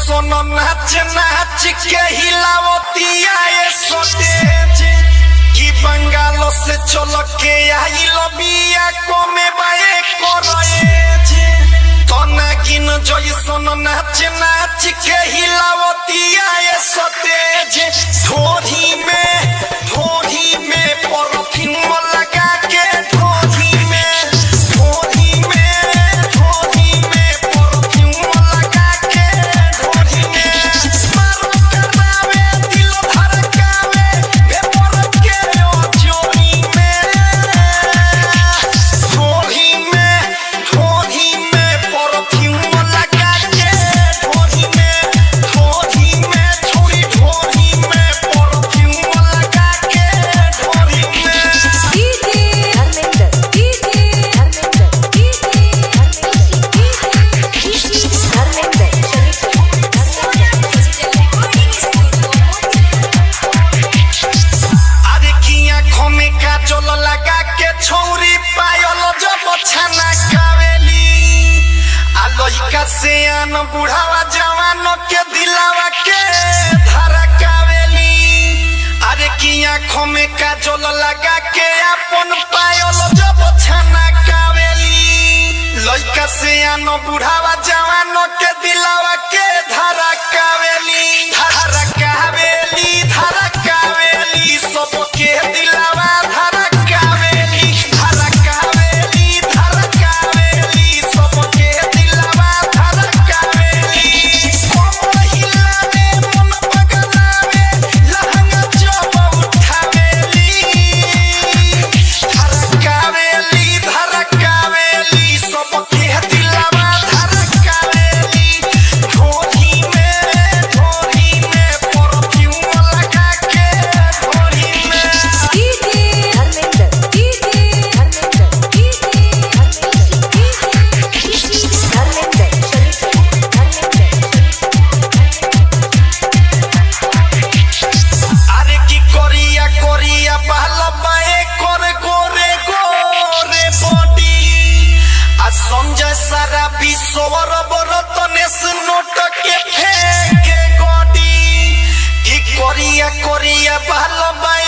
जैसन नाच नाच के हिलावतिया ये स्टेज की बंगाल से चल के आई लबिया को में बाए करेज तना गिन जैसन नाच नाच के हिलावतिया ये स्टेज ढोरी में परफ्यूम लगा के ढोरी में परफ्यूम लगा के ढोरी में मारो करावे दिल धड़कावे भेपर के ओ चोरी में परफ्यूम लगा के ढोरी में छोरी ढोरी में परफ्यूम लगा के ढोरी में काजल लगा के छौरी पायल जब छाना कावेली आ लइका से आन बुढ़ावा जवान के दिलावा के धारा कावेली अरे की आँखों में काजल लगा के अपन पायल जब छाना कावेली लइका से आन बुढ़ावा जवान के दिलावा के धारा कावेली सबके दिलावा धारा कावेली सबके दिलावा धारा कावेली कमर हिलावे मन पगलावे लहंगा जब उठावेली धारा कावेली सबके दिलावा धारा कावेली ढोरी में परफ्यूम लगा के ढोरी में अरे की कोरिया बहला बाए कर गोरे बॉडी आ संजय सारा विश्वर बरतनेस नोट के फेंके गोडी की कोरिया बहला बाए